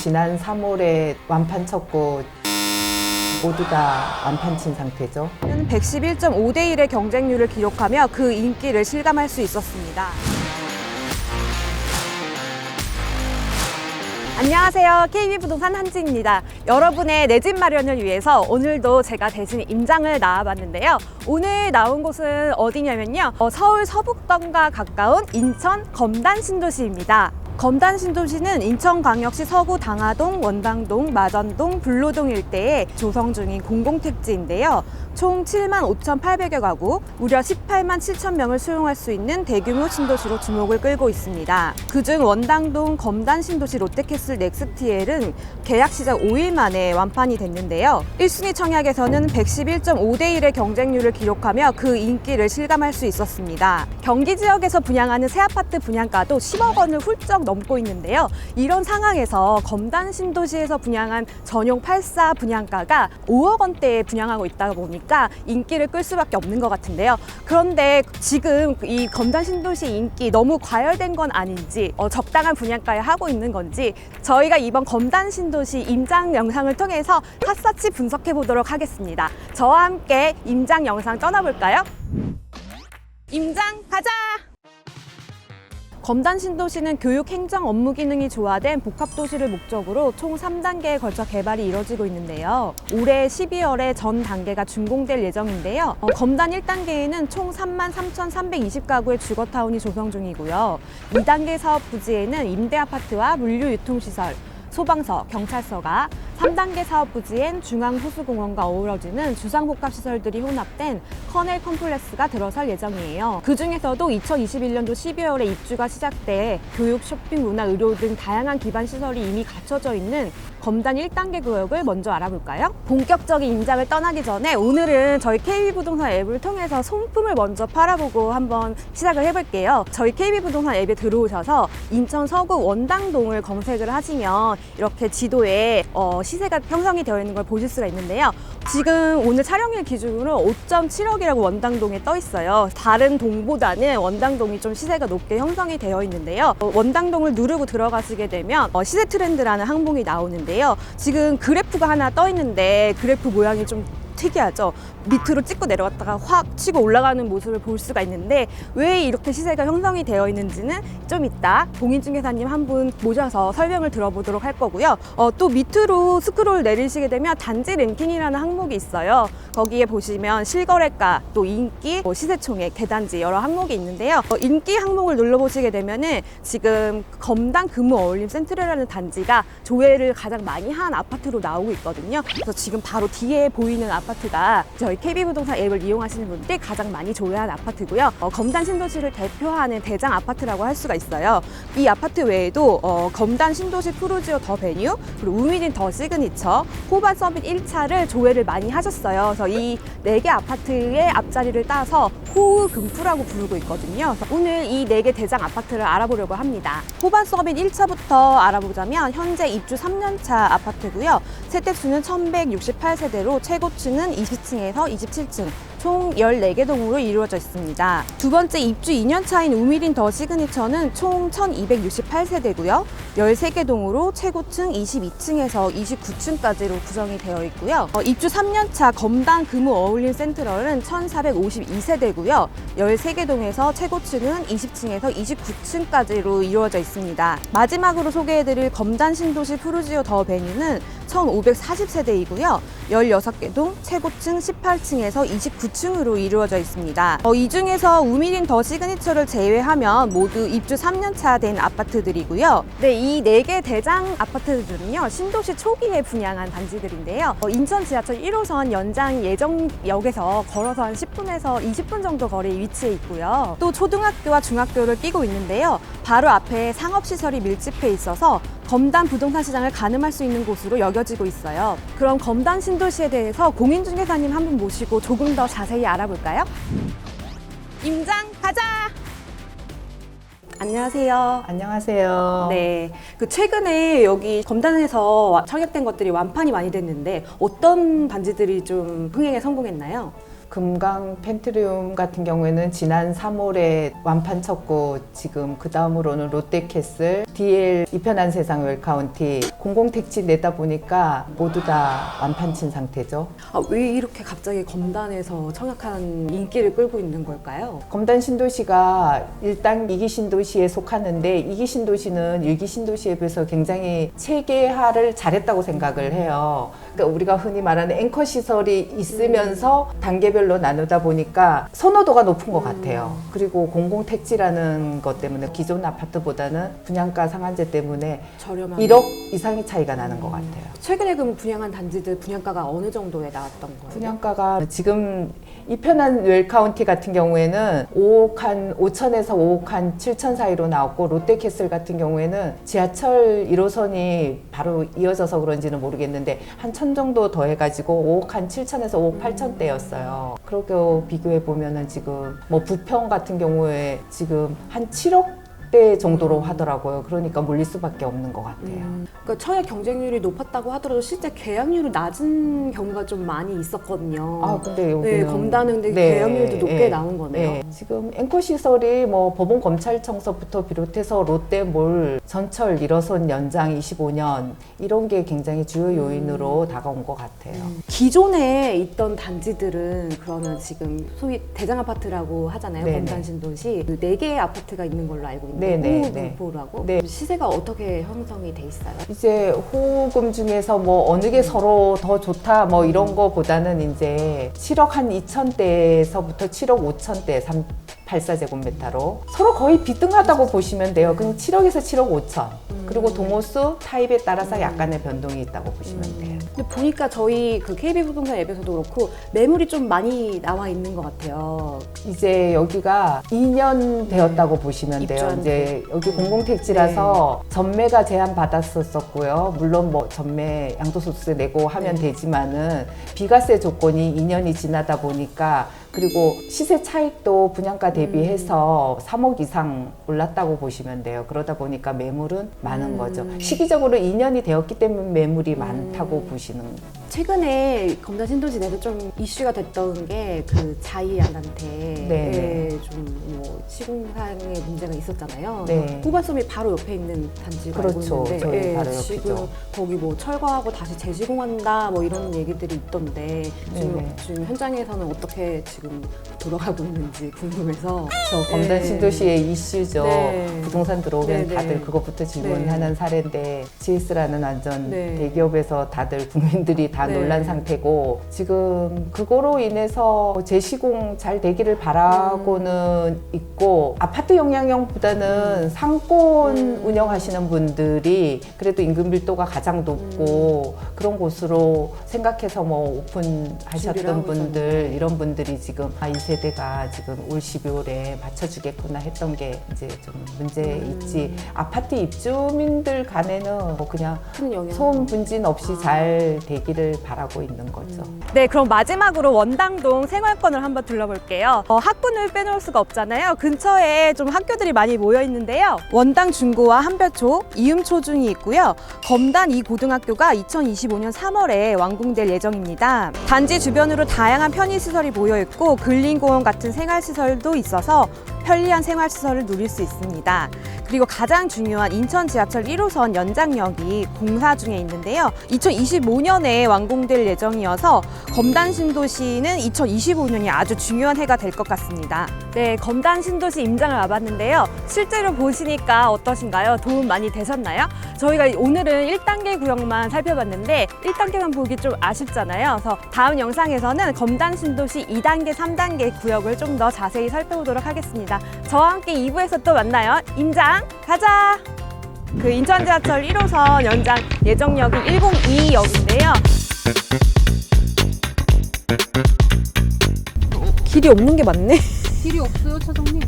지난 3월에 완판 쳤고 모두 다 완판 친 상태죠. 111.5대 1의 경쟁률을 기록하며 그 인기를 실감할 수 있었습니다. 안녕하세요. KB부동산 한지입니다. 여러분의 내 집 마련을 위해서 오늘도 제가 대신 임장을 나와봤는데요. 오늘 나온 곳은 어디냐면요. 서울 서북동과 가까운 인천 검단 신도시입니다. 검단 신도시는 인천광역시 서구 당하동, 원당동, 마전동, 불로동 일대에 조성 중인 공공택지인데요. 총 75,800여 가구, 무려 18만 7천 명을 수용할 수 있는 대규모 신도시로 주목을 끌고 있습니다. 그중 원당동 검단 신도시 롯데캐슬 넥스티엘은 계약 시작 5일 만에 완판이 됐는데요. 1순위 청약에서는 111.5대 1의 경쟁률을 기록하며 그 인기를 실감할 수 있었습니다. 경기 지역에서 분양하는 새 아파트 분양가도 10억 원을 훌쩍 넘고 있는데요. 이런 상황에서 검단 신도시에서 분양한 전용 84 분양가가 5억 원대에 분양하고 있다 보니까 인기를 끌 수밖에 없는 것 같은데요. 그런데 지금 이 검단 신도시 인기 너무 과열된 건 아닌지 적당한 분양가에 하고 있는 건지 저희가 이번 검단 신도시 임장 영상을 통해서 샅샅이 분석해 보도록 하겠습니다. 저와 함께 임장 영상 떠나볼까요? 임장 가자! 검단 신도시는 교육, 행정, 업무 기능이 조화된 복합도시를 목적으로 총 3단계에 걸쳐 개발이 이뤄지고 있는데요. 올해 12월에 전 단계가 준공될 예정인데요. 검단 1단계에는 총 33,320가구의 주거타운이 조성 중이고요. 2단계 사업 부지에는 임대아파트와 물류유통시설, 소방서, 경찰서가, 3단계 사업 부지엔 중앙호수공원과 어우러지는 주상복합시설들이 혼합된 커넬 컴플렉스가 들어설 예정이에요. 그 중에서도 2021년도 12월에 입주가 시작돼 교육, 쇼핑, 문화, 의료 등 다양한 기반 시설이 이미 갖춰져 있는 검단 1단계 구역을 먼저 알아볼까요? 본격적인 임장을 떠나기 전에 오늘은 저희 KB부동산 앱을 통해서 손품을 먼저 팔아보고 한번 시작을 해볼게요. 저희 KB부동산 앱에 들어오셔서 인천 서구 원당동을 검색을 하시면 이렇게 지도에 시세가 형성이 되어 있는 걸 보실 수가 있는데요. 지금 오늘 촬영일 기준으로 5.7억이라고 원당동에 떠 있어요. 다른 동보다는 원당동이 좀 시세가 높게 형성이 되어 있는데요. 원당동을 누르고 들어가시게 되면 시세 트렌드라는 항목이 나오는데요. 지금 그래프가 하나 떠 있는데 그래프 모양이 좀 특이하죠. 밑으로 찍고 내려갔다가 확 치고 올라가는 모습을 볼 수가 있는데 왜 이렇게 시세가 형성이 되어 있는지는 좀 이따 공인중개사님 한 분 모셔서 설명을 들어보도록 할 거고요. 또 밑으로 스크롤 내리시게 되면 단지 랭킹이라는 항목이 있어요. 거기에 보시면 실거래가, 또 인기, 시세총액, 대단지 여러 항목이 있는데요. 인기 항목을 눌러보시게 되면은 지금 검단 금호 어울림 센트럴이라는 단지가 조회를 가장 많이 한 아파트로 나오고 있거든요. 그래서 지금 바로 뒤에 보이는 아파트가 저희 KB부동산 앱을 이용하시는 분들이 가장 많이 조회한 아파트고요. 검단 신도시를 대표하는 대장 아파트라고 할 수가 있어요. 이 아파트 외에도 검단 신도시 푸르지오 더 베뉴, 그리고 우미딘 더 시그니처, 호반 서밋 1차를 조회를 많이 하셨어요. 그래서 이 4개 아파트의 앞자리를 따서 호우 금프라고 부르고 있거든요. 그래서 오늘 이 4개 대장 아파트를 알아보려고 합니다. 호반 서밋 1차부터 알아보자면 현재 입주 3년차 아파트고요. 세대수는 1168세대로 최고층은 20층에서 27층, 총 14개 동으로 이루어져 있습니다. 두 번째 입주 2년 차인 우미린 더 시그니처는 총 1268세대고요. 13개 동으로 최고층 22층에서 29층까지로 구성이 되어 있고요. 입주 3년 차 검단 금호 어울림 센트럴은 1452세대고요. 13개 동에서 최고층은 20층에서 29층까지로 이루어져 있습니다. 마지막으로 소개해드릴 검단 신도시 푸르지오 더 베뉴는 1540세대이고요. 16개 동, 최고층 18층에서 29층으로 이루어져 있습니다. 이 중에서 우미린 더 시그니처를 제외하면 모두 입주 3년차 된 아파트들이고요. 네, 이 4개 대장 아파트들은요, 신도시 초기에 분양한 단지들인데요. 인천 지하철 1호선 연장 예정역에서 걸어서 한 10분에서 20분 정도 거리에 위치해 있고요. 또 초등학교와 중학교를 끼고 있는데요. 바로 앞에 상업시설이 밀집해 있어서 검단 부동산 시장을 가늠할 수 있는 곳으로 여겨지고 있어요. 그럼 검단 신도시에 대해서 공인중개사님 한 분 모시고 조금 더 자세히 알아볼까요? 임장 가자! 안녕하세요. 안녕하세요. 네, 최근에 여기 검단에서 청약된 것들이 완판이 많이 됐는데 어떤 단지들이 좀 흥행에 성공했나요? 금강 펜트리움 같은 경우에는 지난 3월에 완판 쳤고 지금 그 다음으로는 롯데캐슬, DL 이편한 세상 웰카운티 공공택지 내다 보니까 모두 다 완판 친 상태죠. 왜 이렇게 갑자기 검단에서 청약한 인기를 끌고 있는 걸까요? 검단 신도시가 1단 2기 신도시에 속하는데 2기 신도시는 1기 신도시에 비해서 굉장히 체계화를 잘했다고 생각을 해요. 그러니까 우리가 흔히 말하는 앵커 시설이 있으면서 단계별로 나누다 보니까 선호도가 높은 것 같아요. 그리고 공공택지라는 것 때문에 기존 아파트보다는 분양가 상한제 때문에 저렴한 1억 이상의 차이가 나는 것 같아요. 최근에 그럼 분양한 단지들 분양가가 어느 정도에 나왔던 거예요? 분양가가 지금 이편한 웰카운티 같은 경우에는 5억 한 5천에서 5억 한 7천 사이로 나왔고 롯데캐슬 같은 경우에는 지하철 1호선이 바로 이어져서 그런지는 모르겠는데 한 1,000 정도 더 해가지고 5억 한 7천에서 5억 8천대였어요. 그렇게 비교해 보면은 지금 뭐 부평 같은 경우에 지금 한 7억 대 정도로 하더라고요. 그러니까 몰릴 수밖에 없는 것 같아요. 그러니까 청약 경쟁률이 높았다고 하더라도 실제 계약률이 낮은 경우가 좀 많이 있었거든요. 근데 여기는 네, 검단은 근데 계약률도 높게 나온 거네요. 네. 지금 앵커 시설이 뭐 법원 검찰청서부터 비롯해서 롯데몰 전철 1호선 연장 25년 이런 게 굉장히 주요 요인으로 다가온 것 같아요. 기존에 있던 단지들은 그러면 지금 소위 대장 아파트라고 하잖아요. 네네. 검단 신도시 그 4개의 아파트가 있는 걸로 알고 있는데 네네. 호흡금포라고 네. 시세가 어떻게 형성이 돼 있어요? 이제 호금 중에서 뭐 어느 게 서로 더 좋다 뭐 이런 거보다는 이제 7억 한 2천대에서부터 7억 5천대 84제곱미터로 서로 거의 비등하다고 보시면 돼요. 그럼 7억에서 7억 5천. 그리고 동호수 타입에 따라서 약간의 변동이 있다고 보시면 돼요. 근데 보니까 저희 그 KB부동산 앱에서도 그렇고 매물이 좀 많이 나와 있는 것 같아요. 이제 여기가 2년 되었다고 보시면 돼요. 입주한 이제 여기 공공택지라서 전매가 제한 받았었고요. 물론 뭐 전매 양도소득세 내고 하면 되지만은 비과세 조건이 2년이 지나다 보니까 그리고 시세 차익도 분양가 대비해서 3억 이상 올랐다고 보시면 돼요. 그러다 보니까 매물은 많은 거죠. 시기적으로 2년이 되었기 때문에 매물이 많다고 보시는 거예요. 최근에 검단 신도시 내에서 좀 이슈가 됐던 게 그 자이안한테 좀뭐 시공상의 문제가 있었잖아요. 네. 후반섬이 바로 옆에 있는 단지가 그렇죠. 있는데 저희 바로 옆이죠. 지금 거기 뭐 철거하고 다시 재시공한다 뭐 이런 얘기들이 있던데 지금 현장에서는 어떻게 지금 돌아가고 있는지 궁금해서 저 검단 신도시의 이슈죠. 네. 부동산 들어오면 네, 다들 네. 그것부터 질문하는 사례인데 GS라는 완전 네. 대기업에서 다들 국민들이 다 네. 놀란 상태고 지금 그거로 인해서 재시공 잘 되기를 바라고는 있고 아파트 영향형보다는 상권 운영하시는 분들이 그래도 인근 밀도가 가장 높고 그런 곳으로 생각해서 뭐 오픈하셨던 분들 이런 분들이 지금 이 세대가 지금 올 12월에 맞춰주겠구나 했던 게 이제 좀 문제 있지. 아파트 입주민들 간에는 뭐 그냥 큰 영향. 소음 분진 없이 잘 되기를 바라고 있는 거죠. 네, 그럼 마지막으로 원당동 생활권을 한번 둘러볼게요. 학군을 빼놓을 수가 없잖아요. 근처에 좀 학교들이 많이 모여 있는데요. 원당 중고와 한별초, 이음초중이 있고요. 검단 이 고등학교가 2025년 3월에 완공될 예정입니다. 단지 주변으로 다양한 편의시설이 모여 있고 근린공원 같은 생활시설도 있어서 편리한 생활시설을 누릴 수 있습니다. 그리고 가장 중요한 인천 지하철 1호선 연장역이 공사 중에 있는데요. 2025년에 완공될 예정이어서 검단 신도시는 2025년이 아주 중요한 해가 될 것 같습니다. 네, 검단 신도시 임장을 와봤는데요. 실제로 보시니까 어떠신가요? 도움 많이 되셨나요? 저희가 오늘은 1단계 구역만 살펴봤는데 1단계만 보기 좀 아쉽잖아요. 그래서 다음 영상에서는 검단 신도시 2단계, 3단계 구역을 좀 더 자세히 살펴보도록 하겠습니다. 저와 함께 2부에서 또 만나요. 임장 가자! 그 인천 지하철 1호선 연장 예정역이 102역인데요. 길이 없는 게 맞네? 길이 없어요, 차장님.